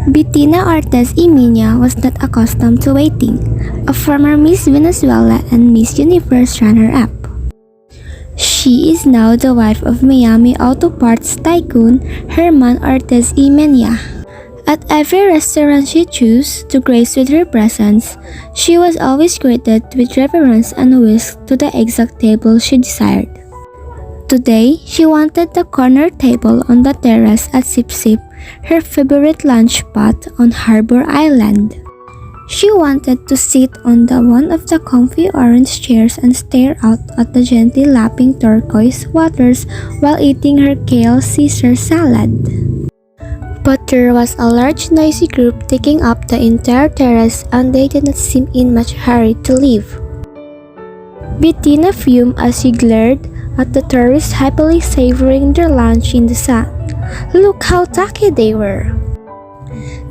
Bettina Ortiz Imiña was not accustomed to waiting, a former Miss Venezuela and Miss Universe runner-up. She is now the wife of Miami auto parts tycoon Herman Ortiz Imiña. At every restaurant she chose to grace with her presence, she was always greeted with reverence and whisked to the exact table she desired. Today, she wanted the corner table on the terrace at Sip Sip, her favorite lunch spot on Harbor Island. She wanted to sit on one of the comfy orange chairs and stare out at the gently lapping turquoise waters while eating her kale Caesar salad. But there was a large noisy group taking up the entire terrace and they did not seem in much hurry to leave. Bettina fumed as she glared at the tourists happily savoring their lunch in the sun. Look how tacky they were!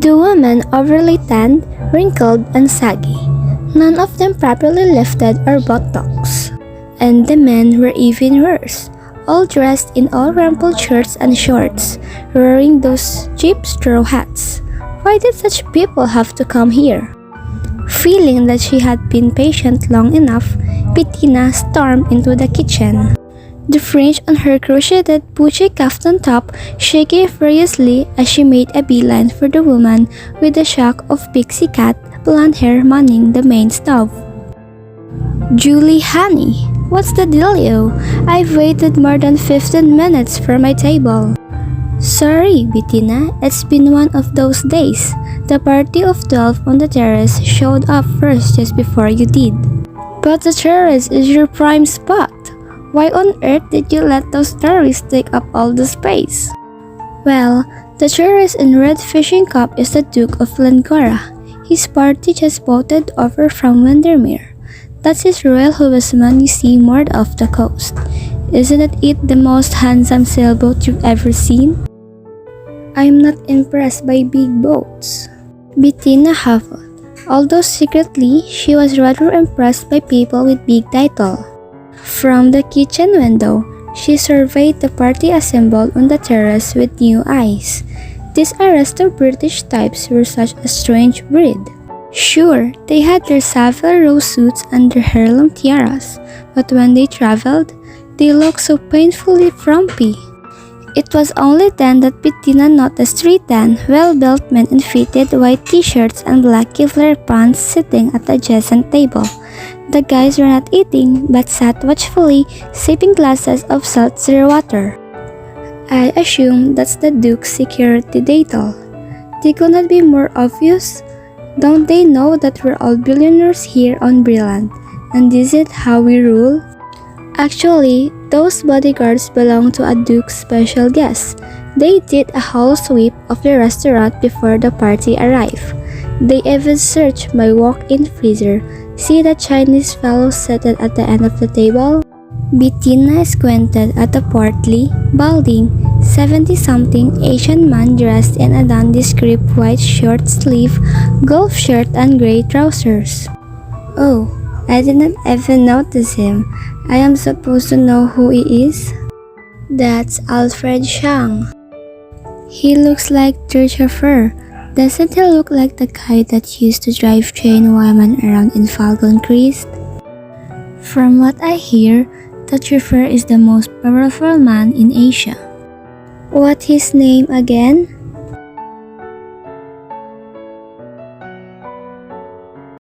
The women overly tanned, wrinkled, and saggy. None of them properly lifted or buttocks. And the men were even worse, all dressed in all rumpled shirts and shorts, wearing those cheap straw hats. Why did such people have to come here? Feeling that she had been patient long enough, Bettina stormed into the kitchen. The fringe on her crocheted Pucci kaftan top shaking furiously as she made a beeline for the woman with the shock of pixie cat blonde hair manning the main stove. Julie, honey, what's the dealio? I've waited more than 15 minutes for my table. Sorry, Bettina, it's been one of those days. The party of 12 on the terrace showed up first just before you did. But the terrace is your prime spot. Why on earth did you let those tourists take up all the space? Well, the tourist in red fishing cap is the Duke of Langora. His party just boated over from Windermere. That's his royal husband you see moored off the coast. Isn't it the most handsome sailboat you've ever seen? I'm not impressed by big boats. Bettina huffed, although secretly she was rather impressed by people with big title. From the kitchen window, she surveyed the party assembled on the terrace with new eyes. These arrested British types were such a strange breed. Sure, they had their Savile Row suits and their heirloom tiaras, but when they traveled, they looked so painfully frumpy. It was only then that Bettina noticed three tan, well-built men in fitted white t-shirts and black Kevlar pants sitting at the adjacent table. The guys were not eating, but sat watchfully, sipping glasses of seltzer water. I assume that's the Duke's security detail. They could not be more obvious. Don't they know that we're all billionaires here on Brilliant, and this is how we rule? Actually, those bodyguards belong to a Duke's special guest. They did a whole sweep of the restaurant before the party arrived. They even searched my walk-in freezer. See that Chinese fellow seated at the end of the table? Bettina squinted at the portly, balding, 70-something Asian man dressed in a nondescript white short-sleeve golf shirt and gray trousers. Oh, I didn't even notice him. I am supposed to know who he is? That's Alfred Chang. He looks like their chauffeur. Doesn't he look like the guy that used to drive Jane Wyman around in Falcon Crest? From what I hear, the chauffeur is the most powerful man in Asia. What his name again?